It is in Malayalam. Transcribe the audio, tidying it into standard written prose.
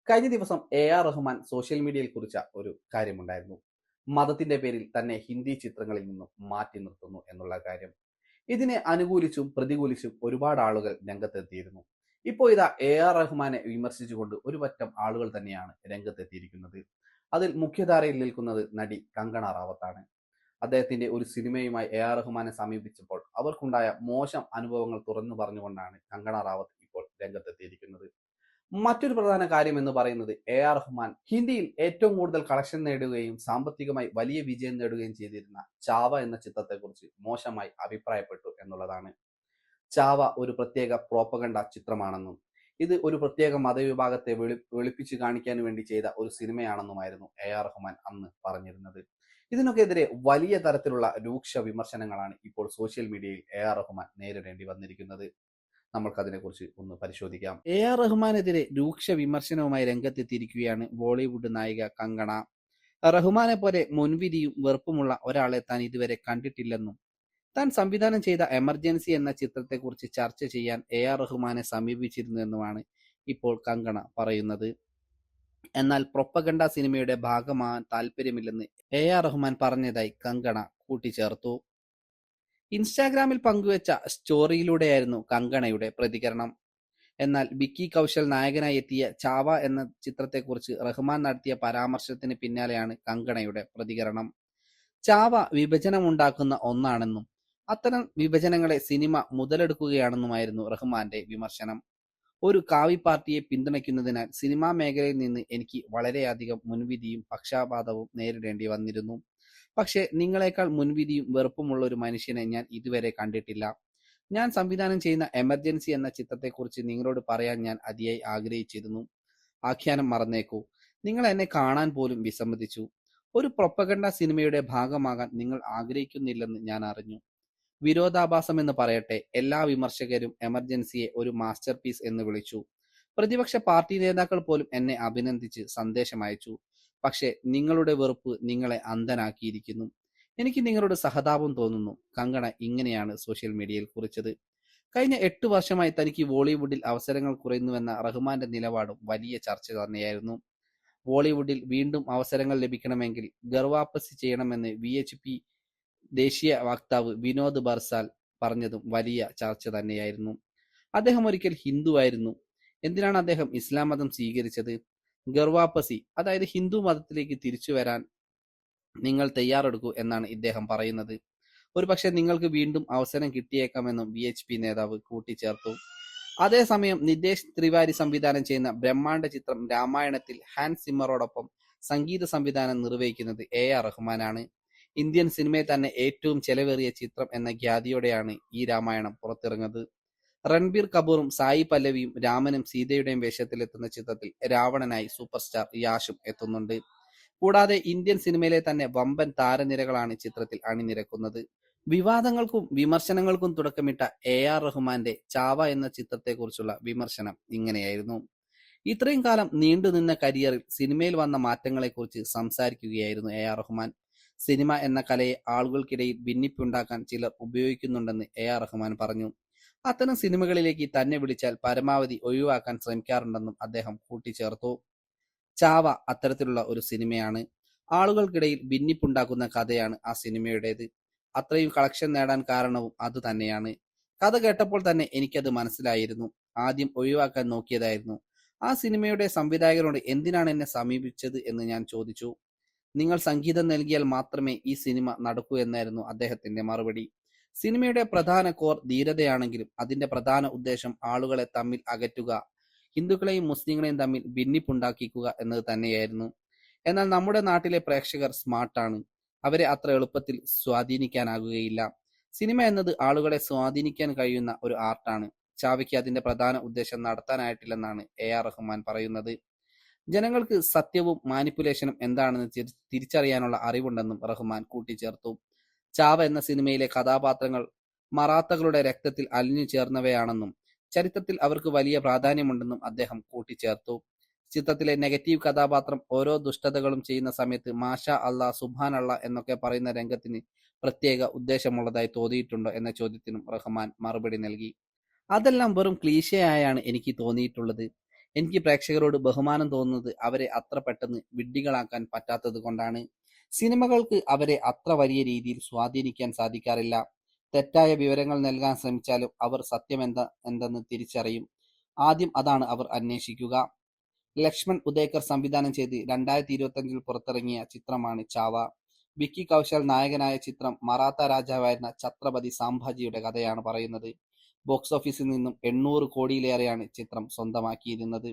കഴിഞ്ഞ ദിവസം റഹ്മാൻ സോഷ്യൽ മീഡിയയിൽ കുറിച്ച ഒരു കാര്യമുണ്ടായിരുന്നു. മതത്തിന്റെ പേരിൽ തന്നെ ഹിന്ദി ചിത്രങ്ങളിൽ നിന്നും മാറ്റി നിർത്തുന്നു എന്നുള്ള കാര്യം. ഇതിനെ അനുകൂലിച്ചും പ്രതികൂലിച്ചും ഒരുപാട് ആളുകൾ രംഗത്തെത്തിയിരുന്നു. ഇപ്പോൾ ഇതാ റഹ്മാനെ വിമർശിച്ചുകൊണ്ട് ഒരു പറ്റം ആളുകൾ തന്നെയാണ് രംഗത്തെത്തിയിരിക്കുന്നത്. അതിൽ മുഖ്യധാരയിൽ നിൽക്കുന്നത് നടി കങ്കണ റാവത്താണ്. അദ്ദേഹത്തിന്റെ ഒരു സിനിമയുമായി റഹ്മാനെ സമീപിച്ചപ്പോൾ അവർക്കുണ്ടായ മോശം അനുഭവങ്ങൾ തുറന്നു പറഞ്ഞുകൊണ്ടാണ് കങ്കണ റാവത്ത് ഇപ്പോൾ രംഗത്തെത്തിയിരിക്കുന്നത്. മറ്റൊരു പ്രധാന കാര്യം എന്ന് പറയുന്നത് റഹ്മാൻ ഹിന്ദിയിൽ ഏറ്റവും കൂടുതൽ കളക്ഷൻ നേടുകയും സാമ്പത്തികമായി വലിയ വിജയം നേടുകയും ചെയ്തിരുന്ന ചാവ എന്ന ചിത്രത്തെക്കുറിച്ച് മോശമായി അഭിപ്രായപ്പെട്ടു എന്നുള്ളതാണ്. ചാവ ഒരു പ്രത്യേക പ്രോപ്പഗണ്ട ചിത്രമാണെന്നും ഇത് ഒരു പ്രത്യേക മതവിഭാഗത്തെ വെളുപ്പിച്ച് കാണിക്കാൻ വേണ്ടി ചെയ്ത ഒരു സിനിമയാണെന്നുമായിരുന്നു റഹ്മാൻ അന്ന് പറഞ്ഞിരുന്നത്. ഇതിനൊക്കെതിരെ വലിയ തരത്തിലുള്ള രൂക്ഷ വിമർശനങ്ങളാണ് ഇപ്പോൾ സോഷ്യൽ മീഡിയയിൽ റഹ്മാൻ നേരിടേണ്ടി വന്നിരിക്കുന്നത്. നമ്മൾക്കതിനെക്കുറിച്ച് ഒന്ന് പരിശോധിക്കാം. റഹ്മാനെതിരെ രൂക്ഷ വിമർശനവുമായി രംഗത്തെത്തിയിരിക്കുകയാണ് ബോളിവുഡ് നായിക കങ്കണ. റഹ്മാനെ പോലെ മുൻവിധിയും വെറുപ്പുമുള്ള ഒരാളെ താൻ ഇതുവരെ കണ്ടിട്ടില്ലെന്നും താൻ സംവിധാനം ചെയ്ത എമർജൻസി എന്ന ചിത്രത്തെക്കുറിച്ച് ചർച്ച ചെയ്യാൻ റഹ്മാനെ സമീപിച്ചിരുന്നുവെന്നുമാണ് ഇപ്പോൾ കങ്കണ പറയുന്നത്. എന്നാൽ പ്രൊപ്പഗണ്ട സിനിമയുടെ ഭാഗമാകാൻ താല്പര്യമില്ലെന്ന് റഹ്മാൻ പറഞ്ഞതായി കങ്കണ കൂട്ടിച്ചേർത്തു. ഇൻസ്റ്റാഗ്രാമിൽ പങ്കുവച്ച സ്റ്റോറിയിലൂടെയായിരുന്നു കങ്കണയുടെ പ്രതികരണം. എന്നാൽ വിക്കി കൗശൽ നായകനായി എത്തിയ ചാവ എന്ന ചിത്രത്തെക്കുറിച്ച് റഹ്മാൻ നടത്തിയ പരാമർശത്തിന് പിന്നാലെയാണ് കങ്കണയുടെ പ്രതികരണം. ചാവ വിഭജനമുണ്ടാക്കുന്ന ഒന്നാണെന്നും അത്തരം വിഭജനങ്ങളെ സിനിമ മുതലെടുക്കുകയാണെന്നുമായിരുന്നു റഹ്മാന്റെ വിമർശനം. ഒരു കാവി പാർട്ടിയെ പിന്തുണയ്ക്കുന്നതിനാൽ സിനിമാ മേഖലയിൽ നിന്ന് എനിക്ക് വളരെയധികം മുൻവിധിയും പക്ഷാപാതവും നേരിടേണ്ടി വന്നിരുന്നു. പക്ഷേ നിങ്ങളെക്കാൾ മുൻവിധിയും വെറുപ്പുമുള്ള ഒരു മനുഷ്യനെ ഞാൻ ഇതുവരെ കണ്ടിട്ടില്ല. ഞാൻ സംവിധാനം ചെയ്യുന്ന എമർജൻസി എന്ന ചിത്രത്തെക്കുറിച്ച് നിങ്ങളോട് പറയാൻ ഞാൻ അതിയായി ആഗ്രഹിച്ചിരുന്നു. ആഖ്യാനം മറന്നേക്കൂ. നിങ്ങൾ എന്നെ കാണാൻ പോലും വിസമ്മതിച്ചു. ഒരു പ്രൊപ്പഗണ്ട സിനിമയുടെ ഭാഗമാകാൻ നിങ്ങൾ ആഗ്രഹിക്കുന്നില്ലെന്ന് ഞാൻ അറിഞ്ഞു. വിരോധാഭാസമെന്ന് പറയട്ടെ, എല്ലാ വിമർശകരും എമർജൻസിയെ ഒരു മാസ്റ്റർ പീസ് എന്ന് വിളിച്ചു. പ്രതിപക്ഷ പാർട്ടി നേതാക്കൾ പോലും എന്നെ അഭിനന്ദിച്ച് സന്ദേശമയച്ചു. പക്ഷേ നിങ്ങളുടെ വെറുപ്പ് നിങ്ങളെ അന്ധനാക്കിയിരിക്കുന്നു. എനിക്ക് നിങ്ങളോട് സഹതാപം തോന്നുന്നു. കങ്കണ ഇങ്ങനെയാണ് സോഷ്യൽ മീഡിയയിൽ കുറിച്ചത്. കഴിഞ്ഞ 8 വർഷമായി തനിക്ക് ബോളിവുഡിൽ അവസരങ്ങൾ കുറയുന്നുവെന്ന റഹ്മാന്റെ നിലപാടും വലിയ ചർച്ച തന്നെയായിരുന്നു. ബോളിവുഡിൽ വീണ്ടും അവസരങ്ങൾ ലഭിക്കണമെങ്കിൽ ഗർവാപ്പസി ചെയ്യണമെന്ന് VHP ദേശീയ വക്താവ് വിനോദ് ബർസാൽ പറഞ്ഞതും വലിയ ചർച്ച തന്നെയായിരുന്നു. അദ്ദേഹം ഒരിക്കൽ ഹിന്ദുവായിരുന്നു. എന്തിനാണ് അദ്ദേഹം ഇസ്ലാം മതം സ്വീകരിച്ചത്? ഗർവാപ്പസി, അതായത് ഹിന്ദു മതത്തിലേക്ക് തിരിച്ചു വരാൻ നിങ്ങൾ തയ്യാറെടുക്കൂ എന്നാണ് ഇദ്ദേഹം പറയുന്നത്. ഒരുപക്ഷെ നിങ്ങൾക്ക് വീണ്ടും അവസരം കിട്ടിയേക്കാമെന്നും VHP നേതാവ് കൂട്ടിച്ചേർത്തു. അതേസമയം നിതേഷ് തിവാരി സംവിധാനം ചെയ്യുന്ന ബ്രഹ്മാണ്ഡ ചിത്രം രാമായണത്തിൽ ഹാൻസ് സിമ്മറോടൊപ്പം സംഗീത സംവിധാനം നിർവഹിക്കുന്നത് റഹ്മാനാണ്. ഇന്ത്യൻ സിനിമയിൽ തന്നെ ഏറ്റവും ചെലവേറിയ ചിത്രം എന്ന ഖ്യാതിയോടെയാണ് ഈ രാമായണം പുറത്തിറങ്ങുന്നത്. രൺബീർ കപൂറും സായി പല്ലവിയും രാമനും സീതയുടെയും വേഷത്തിലെത്തുന്ന ചിത്രത്തിൽ രാവണനായി സൂപ്പർ സ്റ്റാർ യാഷും എത്തുന്നുണ്ട്. കൂടാതെ ഇന്ത്യൻ സിനിമയിലെ തന്നെ വമ്പൻ താരനിരകളാണ് ചിത്രത്തിൽ അണിനിരക്കുന്നത്. വിവാദങ്ങൾക്കും വിമർശനങ്ങൾക്കും തുടക്കമിട്ട റഹ്മാന്റെ ചാവ എന്ന ചിത്രത്തെക്കുറിച്ചുള്ള വിമർശനം ഇങ്ങനെയായിരുന്നു. ഇത്രയും കാലം നീണ്ടുനിന്ന കരിയറിൽ സിനിമയിൽ വന്ന മാറ്റങ്ങളെക്കുറിച്ച് സംസാരിക്കുകയായിരുന്നു റഹ്മാൻ. സിനിമ എന്ന കലയെ ആളുകൾക്കിടയിൽ ഭിന്നിപ്പുണ്ടാക്കാൻ ചിലർ ഉപയോഗിക്കുന്നുണ്ടെന്ന് റഹ്മാൻ പറഞ്ഞു. അത്തരം സിനിമകളിലേക്ക് തന്നെ വിളിച്ചാൽ പരമാവധി ഒഴിവാക്കാൻ ശ്രമിക്കാറുണ്ടെന്നും അദ്ദേഹം കൂട്ടിച്ചേർത്തു. ചാവ അത്തരത്തിലുള്ള ഒരു സിനിമയാണ്. ആളുകൾക്കിടയിൽ ഭിന്നിപ്പുണ്ടാക്കുന്ന കഥയാണ് ആ സിനിമയുടേത്. അത്രയും കളക്ഷൻ നേടാൻ കാരണവും അത് തന്നെയാണ്. കഥ കേട്ടപ്പോൾ തന്നെ എനിക്കത് മനസ്സിലായിരുന്നു. ആദ്യം ഒഴിവാക്കാൻ നോക്കിയതായിരുന്നു. ആ സിനിമയുടെ സംവിധായകനോട് എന്തിനാണ് എന്നെ സമീപിച്ചത് എന്ന് ഞാൻ ചോദിച്ചു. നിങ്ങൾ സംഗീതം നൽകിയാൽ മാത്രമേ ഈ സിനിമ നടക്കൂ എന്നായിരുന്നു അദ്ദേഹത്തിന്റെ മറുപടി. സിനിമയുടെ പ്രധാന കോർ ധീരതയാണെങ്കിലും അതിന്റെ പ്രധാന ഉദ്ദേശം ആളുകളെ തമ്മിൽ അകറ്റുക, ഹിന്ദുക്കളെയും മുസ്ലിങ്ങളെയും തമ്മിൽ ഭിന്നിപ്പുണ്ടാക്കിക്കുക എന്നത് തന്നെയായിരുന്നു. എന്നാൽ നമ്മുടെ നാട്ടിലെ പ്രേക്ഷകർ സ്മാർട്ടാണ്. അവരെ അത്ര എളുപ്പത്തിൽ സ്വാധീനിക്കാനാകുകയില്ല. സിനിമ എന്നത് ആളുകളെ സ്വാധീനിക്കാൻ കഴിയുന്ന ഒരു ആർട്ടാണ്. ചാവയ്ക്ക് അതിന്റെ പ്രധാന ഉദ്ദേശം നടത്താനായിട്ടില്ലെന്നാണ് റഹ്മാൻ പറയുന്നത്. ജനങ്ങൾക്ക് സത്യവും മാനിപ്പുലേഷനും എന്താണെന്ന് തിരിച്ചറിയാനുള്ള അറിവുണ്ടെന്നും റഹ്മാൻ കൂട്ടിച്ചേർത്തു. ചാവ എന്ന സിനിമയിലെ കഥാപാത്രങ്ങൾ മറാത്തകളുടെ രക്തത്തിൽ അലിഞ്ഞു ചേർന്നവയാണെന്നും ചരിത്രത്തിൽ അവർക്ക് വലിയ പ്രാധാന്യമുണ്ടെന്നും അദ്ദേഹം കൂട്ടിച്ചേർത്തു. ചിത്രത്തിലെ നെഗറ്റീവ് കഥാപാത്രം ഓരോ ദുഷ്ടതകളും ചെയ്യുന്ന സമയത്ത് മാഷാ അള്ളാ, സുബ്ഹാൻ അള്ളാ എന്നൊക്കെ പറയുന്ന രംഗത്തിന് പ്രത്യേക ഉദ്ദേശമുള്ളതായി തോന്നിയിട്ടുണ്ടോ എന്ന ചോദ്യത്തിനും റഹ്മാൻ മറുപടി നൽകി. അതെല്ലാം വെറും ക്ലീശയായാണ് എനിക്ക് തോന്നിയിട്ടുള്ളത്. എനിക്ക് പ്രേക്ഷകരോട് ബഹുമാനം തോന്നുന്നത് അവരെ അത്ര പെട്ടെന്ന് വിഡ്ഢികളാക്കാൻ പറ്റാത്തത് കൊണ്ടാണ്. സിനിമകൾക്ക് അവരെ അത്ര വലിയ രീതിയിൽ സ്വാധീനിക്കാൻ സാധിക്കാറില്ല. തെറ്റായ വിവരങ്ങൾ നൽകാൻ ശ്രമിച്ചാലും അവർ എന്തെന്ന് തിരിച്ചറിയും. ആദ്യം അതാണ് അവർ അന്വേഷിക്കുക. ലക്ഷ്മൺ ഉദയകർ സംവിധാനം ചെയ്ത് 2025 പുറത്തിറങ്ങിയ ചിത്രമാണ് ചാവ. വിക്കി കൗശൽ നായകനായ ചിത്രം മറാത്ത രാജാവായിരുന്ന ഛത്രപതി സാംഭാജിയുടെ കഥയാണ് പറയുന്നത്. ബോക്സ് ഓഫീസിൽ നിന്നും 800 കോടിയിലേറെയാണ് ചിത്രം സ്വന്തമാക്കിയിരുന്നത്.